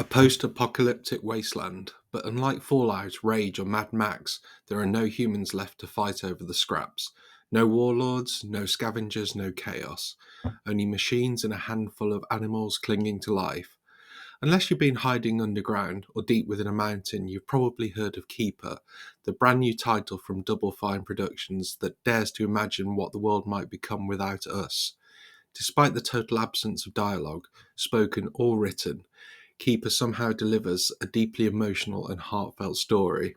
A post-apocalyptic wasteland, but unlike Fallout, Rage or Mad Max, there are no humans left to fight over the scraps. No warlords, no scavengers, no chaos. Only machines and a handful of animals clinging to life. Unless you've been hiding underground or deep within a mountain, you've probably heard of Keeper, the brand new title from Double Fine Productions that dares to imagine what the world might become without us. Despite the total absence of dialogue, spoken or written, Keeper somehow delivers a deeply emotional and heartfelt story.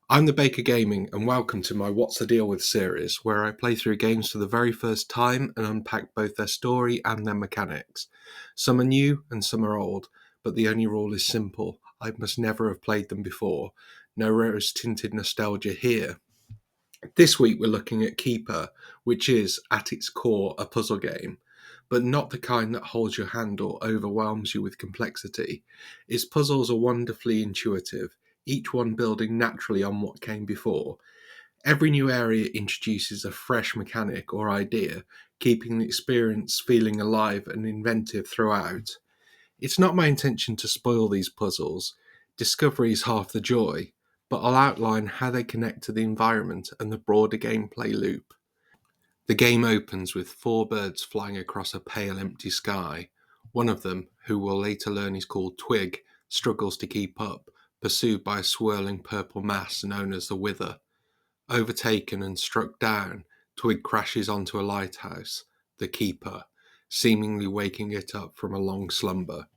I'm the Baker Gaming, and welcome to my What's the Deal With series, where I play through games for the very first time and unpack both their story and their mechanics. Some are new and some are old, but the only rule is simple: I must never have played them before. No rose-tinted nostalgia here. This week we're looking at Keeper, which is, at its core, a puzzle game, but not the kind that holds your hand or overwhelms you with complexity. Its puzzles are wonderfully intuitive, each one building naturally on what came before. Every new area introduces a fresh mechanic or idea, keeping the experience feeling alive and inventive throughout. It's not my intention to spoil these puzzles. Discovery is half the joy, but I'll outline how they connect to the environment and the broader gameplay loop. The game opens with four birds flying across a pale empty sky. One of them, who we'll later learn is called Twig, struggles to keep up, pursued by a swirling purple mass known as the Wither. Overtaken and struck down, Twig crashes onto a lighthouse, the Keeper, seemingly waking it up from a long slumber.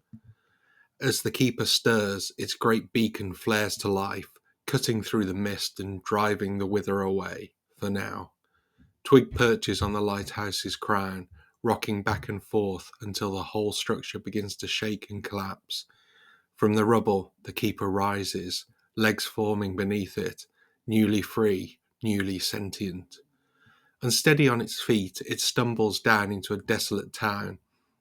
As the Keeper stirs, its great beacon flares to life, cutting through the mist and driving the Wither away, for now. Twig perches on the lighthouse's crown, rocking back and forth until the whole structure begins to shake and collapse. From the rubble, the Keeper rises, legs forming beneath it, newly free, newly sentient. Unsteady on its feet, it stumbles down into a desolate town,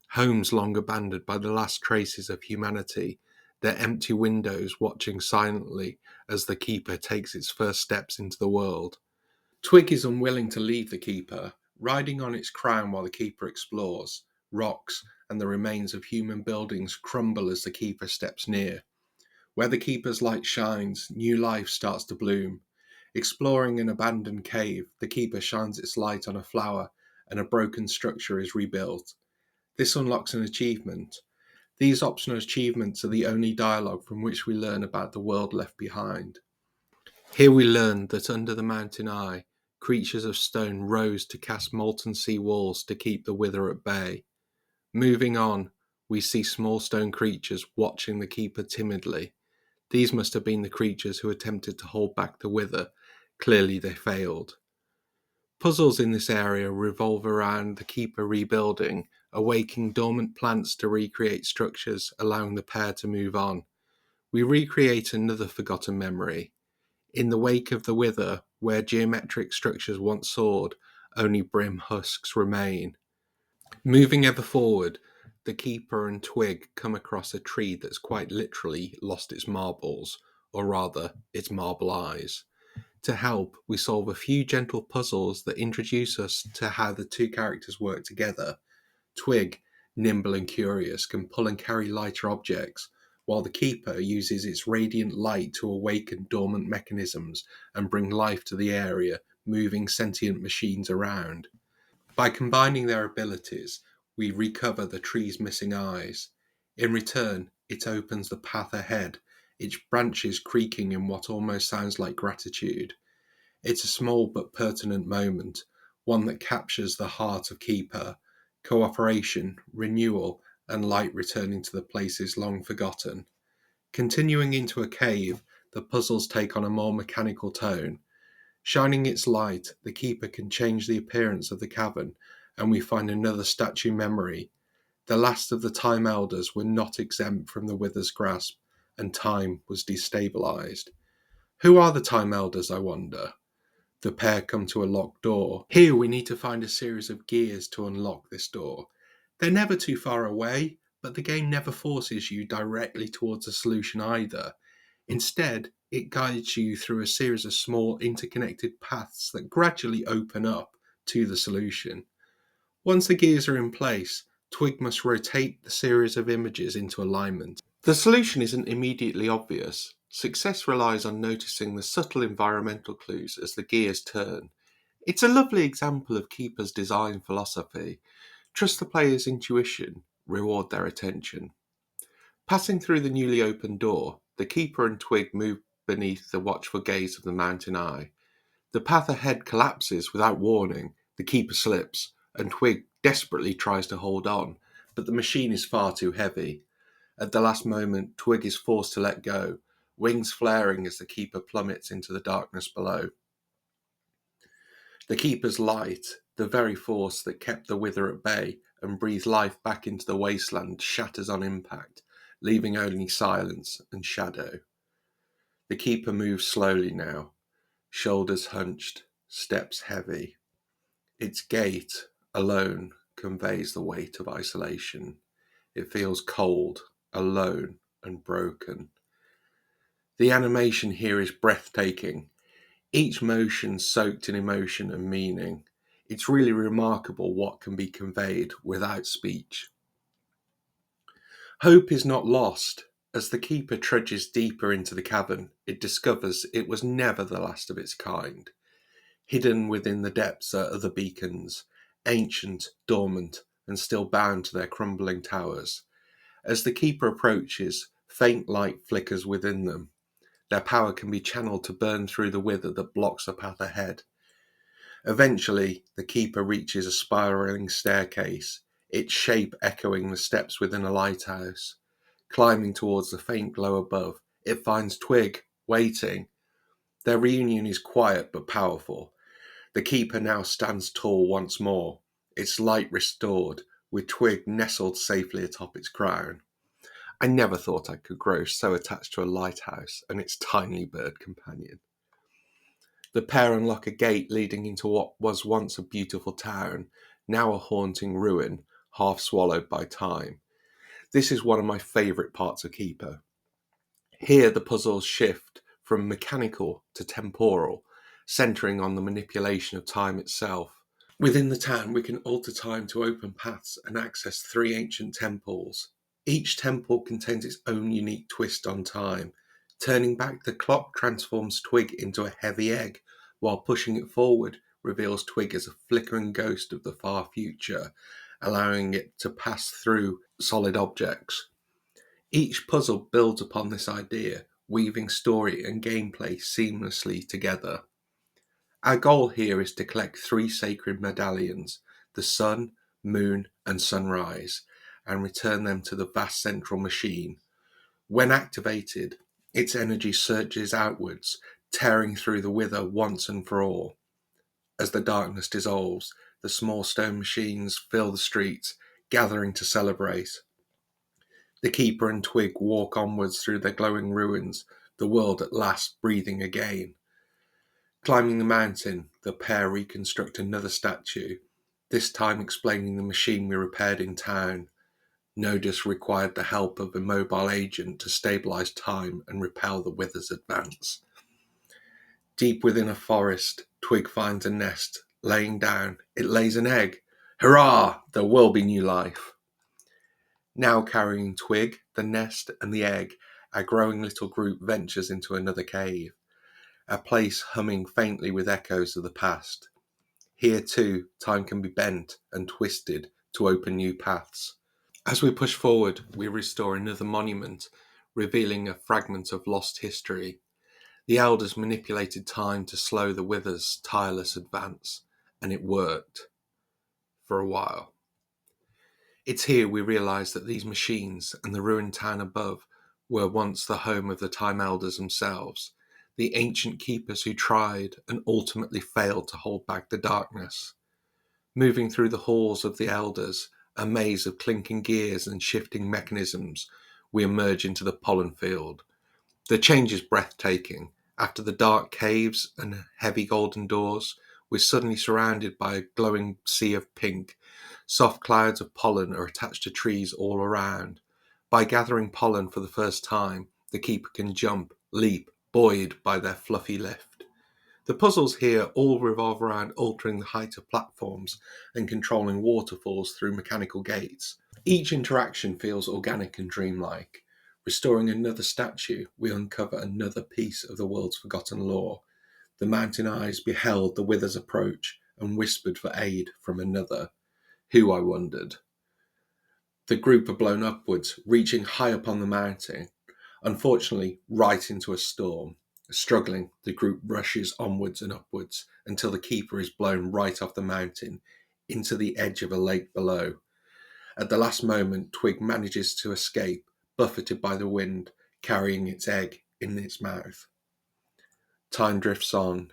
homes long abandoned by the last traces of humanity, their empty windows watching silently as the Keeper takes its first steps into the world. Twig is unwilling to leave the Keeper, riding on its crown while the Keeper explores. Rocks and the remains of human buildings crumble as the Keeper steps near. Where the Keeper's light shines, new life starts to bloom. Exploring an abandoned cave, the Keeper shines its light on a flower and a broken structure is rebuilt. This unlocks an achievement. These optional achievements are the only dialogue from which we learn about the world left behind. Here we learn that under the mountain eye, creatures of stone rose to cast molten sea walls to keep the Wither at bay. Moving on, we see small stone creatures watching the Keeper timidly. These must have been the creatures who attempted to hold back the Wither. Clearly they failed. Puzzles in this area revolve around the Keeper rebuilding, awaking dormant plants to recreate structures, allowing the pair to move on. We recreate another forgotten memory. In the wake of the Wither, where geometric structures once soared, only brim husks remain. Moving ever forward, the Keeper and Twig come across a tree that's quite literally lost its marbles, or rather, its marble eyes. To help, we solve a few gentle puzzles that introduce us to how the two characters work together. Twig, nimble and curious, can pull and carry lighter objects, while the Keeper uses its radiant light to awaken dormant mechanisms and bring life to the area, moving sentient machines around. By combining their abilities, we recover the tree's missing eyes. In return, it opens the path ahead, its branches creaking in what almost sounds like gratitude. It's a small but pertinent moment, one that captures the heart of Keeper: cooperation, renewal, and light returning to the places long forgotten. Continuing into a cave, the puzzles take on a more mechanical tone. Shining its light, the Keeper can change the appearance of the cavern, and we find another statue memory. The last of the Time Elders were not exempt from the Wither's grasp, and time was destabilized. Who are the Time Elders, I wonder? The pair come to a locked door. Here we need to find a series of gears to unlock this door. They're never too far away, but the game never forces you directly towards a solution either. Instead, it guides you through a series of small interconnected paths that gradually open up to the solution. Once the gears are in place, Twig must rotate the series of images into alignment. The solution isn't immediately obvious. Success relies on noticing the subtle environmental clues as the gears turn. It's a lovely example of Keeper's design philosophy. Trust the player's intuition, reward their attention. Passing through the newly opened door, the Keeper and Twig move beneath the watchful gaze of the mountain eye. The path ahead collapses without warning, the Keeper slips, and Twig desperately tries to hold on, but the machine is far too heavy. At the last moment, Twig is forced to let go, wings flaring as the Keeper plummets into the darkness below. The Keeper's light, the very force that kept the Wither at bay and breathed life back into the wasteland, shatters on impact, leaving only silence and shadow. The Keeper moves slowly now, shoulders hunched, steps heavy. Its gait alone conveys the weight of isolation. It feels cold, alone, and broken. The animation here is breathtaking, each motion soaked in emotion and meaning. It's really remarkable what can be conveyed without speech. Hope is not lost. As the Keeper trudges deeper into the cavern, it discovers it was never the last of its kind. Hidden within the depths are other beacons, ancient, dormant, and still bound to their crumbling towers. As the Keeper approaches, faint light flickers within them. Their power can be channeled to burn through the wither that blocks the path ahead. Eventually, the Keeper reaches a spiraling staircase, its shape echoing the steps within a lighthouse. Climbing towards the faint glow above, it finds Twig, waiting. Their reunion is quiet but powerful. The Keeper now stands tall once more, its light restored, with Twig nestled safely atop its crown. I never thought I could grow so attached to a lighthouse and its tiny bird companion. The pair unlock a gate leading into what was once a beautiful town, now a haunting ruin, half swallowed by time. This is one of my favourite parts of Keeper. Here the puzzles shift from mechanical to temporal, centering on the manipulation of time itself. Within the town, we can alter time to open paths and access three ancient temples. Each temple contains its own unique twist on time. Turning back the clock transforms Twig into a heavy egg, while pushing it forward reveals Twig as a flickering ghost of the far future, allowing it to pass through solid objects. Each puzzle builds upon this idea, weaving story and gameplay seamlessly together. Our goal here is to collect three sacred medallions, the sun, moon, and sunrise, and return them to the vast central machine. When activated, its energy surges outwards, tearing through the wither once and for all. As the darkness dissolves, the small stone machines fill the streets, gathering to celebrate. The Keeper and Twig walk onwards through their glowing ruins, the world at last breathing again. Climbing the mountain, the pair reconstruct another statue, this time explaining the machine we repaired in town. Nodus required the help of a mobile agent to stabilize time and repel the wither's advance. Deep within a forest, Twig finds a nest. Laying down, it lays an egg. Hurrah! There will be new life. Now carrying Twig, the nest, and the egg, our growing little group ventures into another cave, a place humming faintly with echoes of the past. Here too, time can be bent and twisted to open new paths. As we push forward, we restore another monument, revealing a fragment of lost history. The elders manipulated time to slow the wither's tireless advance, and it worked. For a while. It's here we realise that these machines and the ruined town above were once the home of the Time Elders themselves, the ancient keepers who tried and ultimately failed to hold back the darkness. Moving through the halls of the Elders, a maze of clinking gears and shifting mechanisms, we emerge into the pollen field. The change is breathtaking. After the dark caves and heavy golden doors, we're suddenly surrounded by a glowing sea of pink. Soft clouds of pollen are attached to trees all around. By gathering pollen for the first time, the Keeper can jump, leap, buoyed by their fluffy lift. The puzzles here all revolve around altering the height of platforms and controlling waterfalls through mechanical gates. Each interaction feels organic and dreamlike, Restoring another statue, we uncover another piece of the world's forgotten lore. The mountain eyes beheld the wither's approach and whispered for aid from another. Who, I wondered? The group are blown upwards, reaching high up on the mountain, unfortunately right into a storm. Struggling, the group rushes onwards and upwards until the keeper is blown right off the mountain into the edge of a lake below. At the last moment, Twig manages to escape, buffeted by the wind, carrying its egg in its mouth. Time drifts on.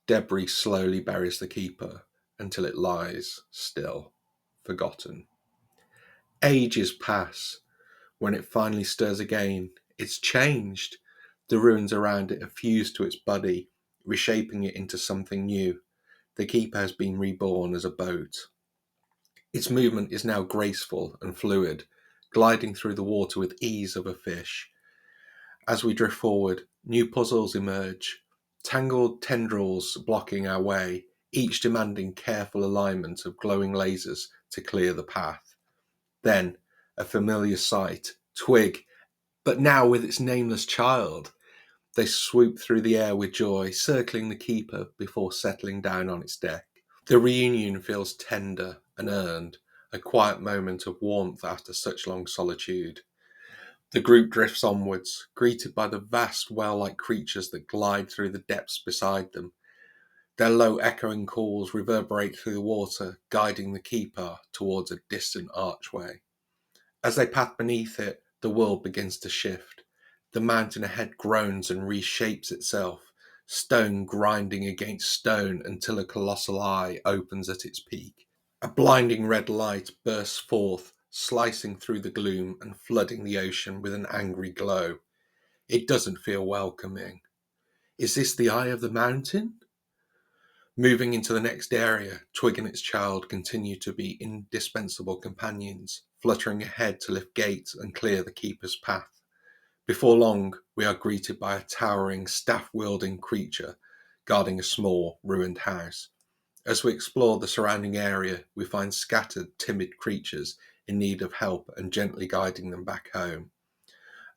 Debris slowly buries the keeper until it lies still, forgotten. Ages pass. When it finally stirs again, it's changed. The ruins around it have fused to its body, reshaping it into something new. The keeper has been reborn as a boat. Its movement is now graceful and fluid, gliding through the water with ease of a fish. As we drift forward, new puzzles emerge, tangled tendrils blocking our way, each demanding careful alignment of glowing lasers to clear the path. Then, a familiar sight, Twig, but now with its nameless child. They swoop through the air with joy, circling the keeper before settling down on its deck. The reunion feels tender and earned, a quiet moment of warmth after such long solitude. The group drifts onwards, greeted by the vast whale-like creatures that glide through the depths beside them. Their low echoing calls reverberate through the water, guiding the keeper towards a distant archway. As they pass beneath it, the world begins to shift. The mountain ahead groans and reshapes itself, stone grinding against stone until a colossal eye opens at its peak. A blinding red light bursts forth, slicing through the gloom and flooding the ocean with an angry glow. It doesn't feel welcoming. Is this the eye of the mountain? Moving into the next area, Twig and its child continue to be indispensable companions, fluttering ahead to lift gates and clear the keeper's path. Before long, we are greeted by a towering, staff-wielding creature guarding a small, ruined house. As we explore the surrounding area, we find scattered, timid creatures in need of help and gently guiding them back home.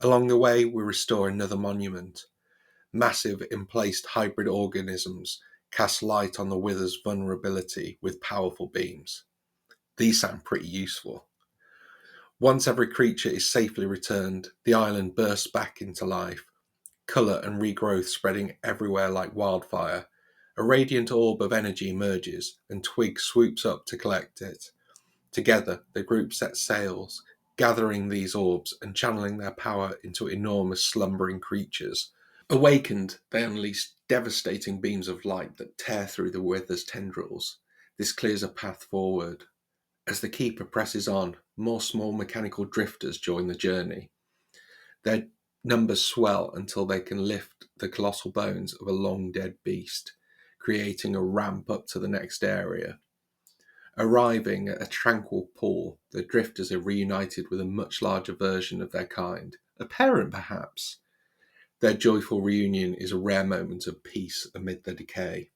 Along the way, we restore another monument. Massive, emplaced hybrid organisms cast light on the wither's vulnerability with powerful beams. These sound pretty useful. Once every creature is safely returned, the island bursts back into life, colour and regrowth spreading everywhere like wildfire. A radiant orb of energy emerges, and Twig swoops up to collect it. Together, the group sets sails, gathering these orbs and channeling their power into enormous slumbering creatures. Awakened, they unleash devastating beams of light that tear through the wither's tendrils. This clears a path forward. As the keeper presses on, more small mechanical drifters join the journey. Their numbers swell until they can lift the colossal bones of a long-dead beast, creating a ramp up to the next area. Arriving at a tranquil pool, the drifters are reunited with a much larger version of their kind, a parent perhaps. Their joyful reunion is a rare moment of peace amid the decay.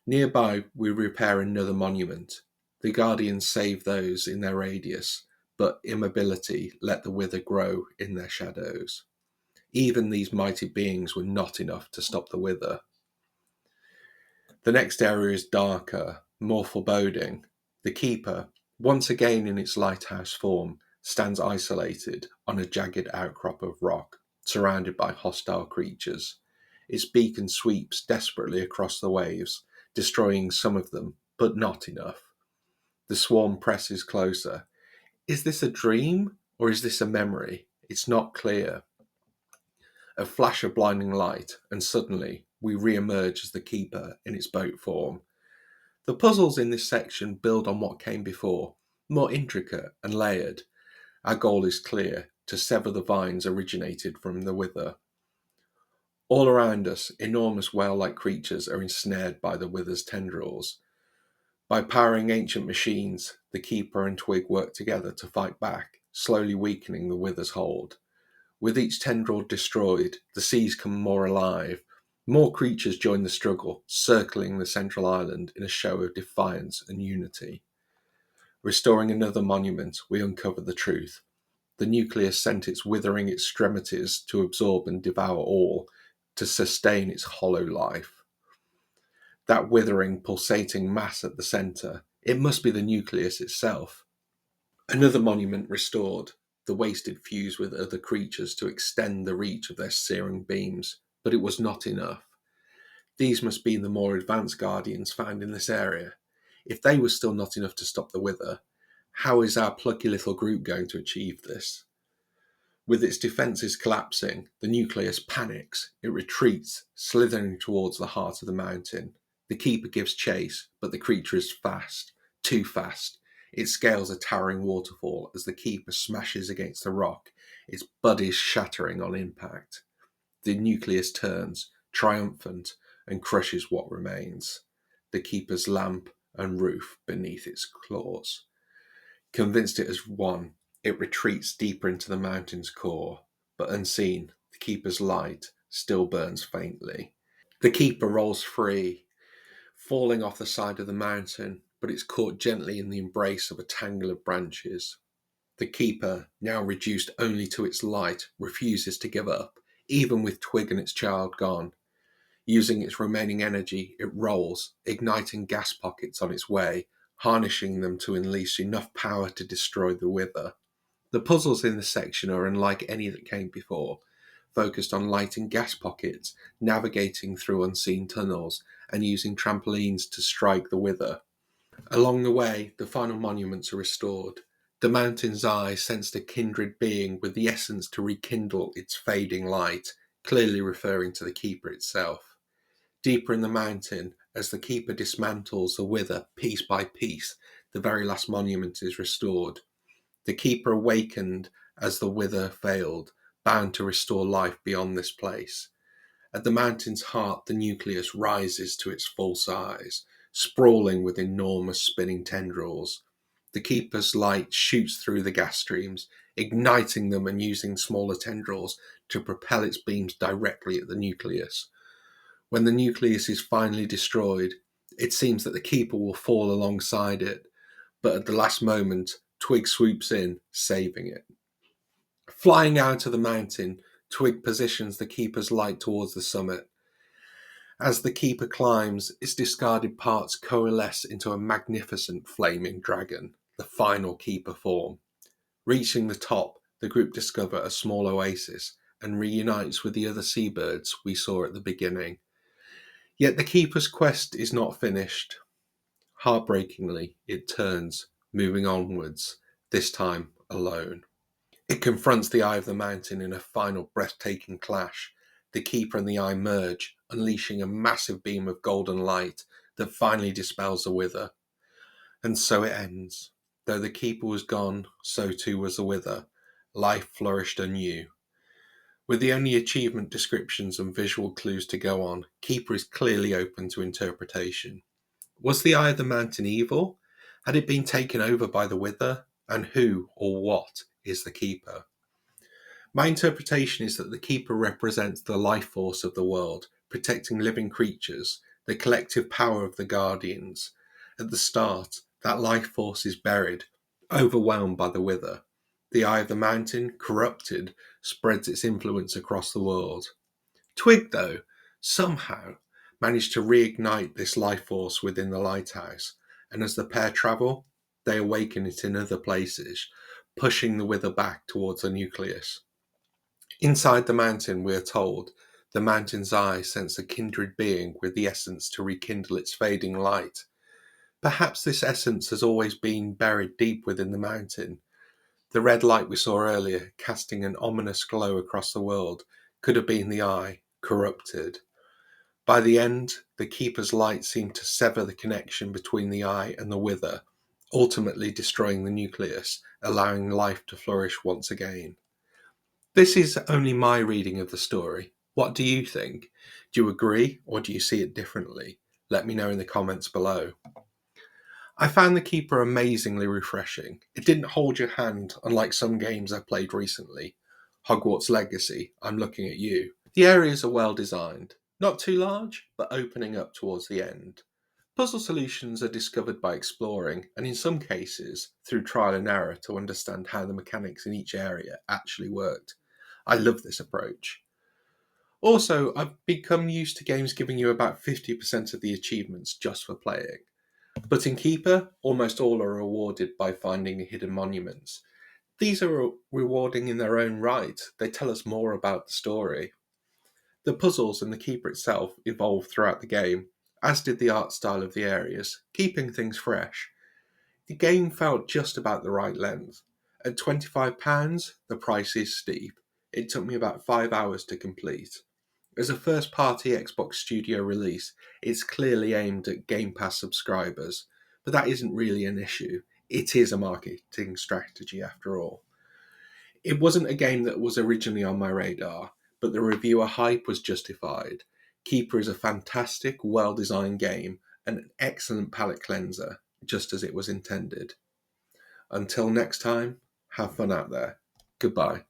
Nearby, we repair another monument. The Guardians save those in their radius, but immobility let the wither grow in their shadows. Even these mighty beings were not enough to stop the wither. The next area is darker, more foreboding. The keeper, once again in its lighthouse form, stands isolated on a jagged outcrop of rock, surrounded by hostile creatures. Its beacon sweeps desperately across the waves, destroying some of them, but not enough. The swarm presses closer. Is this a dream, or is this a memory? It's not clear. A flash of blinding light, and suddenly we re-emerge as the keeper in its boat form. The puzzles in this section build on what came before, more intricate and layered. Our goal is clear, to sever the vines originated from the wither. All around us, enormous whale-like creatures are ensnared by the wither's tendrils. By powering ancient machines, the keeper and Twig work together to fight back, slowly weakening the wither's hold. With each tendril destroyed, the seas come more alive. More creatures join the struggle, circling the central island in a show of defiance and unity. Restoring another monument, we uncover the truth. The nucleus sent its withering extremities to absorb and devour all, to sustain its hollow life. That withering, pulsating mass at the centre, it must be the nucleus itself. Another monument restored, the wasted fused with other creatures to extend the reach of their searing beams, but it was not enough. These must be the more advanced guardians found in this area. If they were still not enough to stop the wither, how is our plucky little group going to achieve this? With its defences collapsing, the nucleus panics. It retreats, slithering towards the heart of the mountain. The keeper gives chase, but the creature is fast, too fast. It scales a towering waterfall as the keeper smashes against the rock, its bodies shattering on impact. The nucleus turns, triumphant, and crushes what remains. The keeper's lamp and roof beneath its claws. Convinced it has won, it retreats deeper into the mountain's core, but unseen, the keeper's light still burns faintly. The keeper rolls free, falling off the side of the mountain, but it's caught gently in the embrace of a tangle of branches. The keeper, now reduced only to its light, refuses to give up, even with Twig and its child gone. Using its remaining energy, it rolls, igniting gas pockets on its way, harnessing them to unleash enough power to destroy the wither. The puzzles in this section are unlike any that came before, focused on lighting gas pockets, navigating through unseen tunnels, and using trampolines to strike the wither. Along the way, the final monuments are restored. The mountain's eye sensed a kindred being with the essence to rekindle its fading light, clearly referring to the keeper itself. Deeper in the mountain, as the keeper dismantles the wither piece by piece, the very last monument is restored. The keeper awakened as the wither failed, bound to restore life beyond this place. At the mountain's heart, the nucleus rises to its full size, sprawling with enormous spinning tendrils. The keeper's light shoots through the gas streams, igniting them and using smaller tendrils to propel its beams directly at the nucleus. When the nucleus is finally destroyed, it seems that the keeper will fall alongside it, but at the last moment, Twig swoops in, saving it. Flying out of the mountain, Twig positions the keeper's light towards the summit. As the keeper climbs, its discarded parts coalesce into a magnificent flaming dragon, the final keeper form. Reaching the top, the group discover a small oasis and reunites with the other seabirds we saw at the beginning. Yet the keeper's quest is not finished. Heartbreakingly, it turns, moving onwards, this time alone. It confronts the eye of the mountain in a final breathtaking clash. The keeper and the eye merge, unleashing a massive beam of golden light that finally dispels the wither. And so it ends. Though the keeper was gone, so too was the wither. Life flourished anew. With the only achievement descriptions and visual clues to go on, Keeper is clearly open to interpretation. Was the Eye of the Mountain evil? Had it been taken over by the Wither? And who or what is the Keeper? My interpretation is that the Keeper represents the life force of the world, protecting living creatures, the collective power of the Guardians. At the start, that life force is buried, overwhelmed by the Wither. The Eye of the Mountain, corrupted, spreads its influence across the world. Twig, though, somehow managed to reignite this life force within the lighthouse, and as the pair travel, they awaken it in other places, pushing the Wither back towards the nucleus. Inside the mountain, we are told, the mountain's eye sensed a kindred being with the essence to rekindle its fading light. Perhaps this essence has always been buried deep within the mountain. The red light we saw earlier, casting an ominous glow across the world, could have been the eye, corrupted. By the end, the Keeper's light seemed to sever the connection between the eye and the Wither, ultimately destroying the nucleus, allowing life to flourish once again. This is only my reading of the story. What do you think? Do you agree, or do you see it differently? Let me know in the comments below. I found the Keeper amazingly refreshing. It didn't hold your hand, unlike some games I've played recently. Hogwarts Legacy, I'm looking at you. The areas are well designed. Not too large, but opening up towards the end. Puzzle solutions are discovered by exploring, and in some cases, through trial and error to understand how the mechanics in each area actually worked. I love this approach. Also, I've become used to games giving you about 50% of the achievements just for playing. But in Keeper, almost all are rewarded by finding hidden monuments. These are rewarding in their own right. They tell us more about the story. The puzzles and the Keeper itself evolve throughout the game, as did the art style of the areas, keeping things fresh. The game felt just about the right length. At £25, the price is steep. It took me about 5 hours to complete. As a first party Xbox Studio release, it's clearly aimed at Game Pass subscribers, but that isn't really an issue. It is a marketing strategy after all. It wasn't a game that was originally on my radar, but the reviewer hype was justified. Keeper is a fantastic, well designed game and an excellent palate cleanser, just as it was intended. Until next time, have fun out there. Goodbye.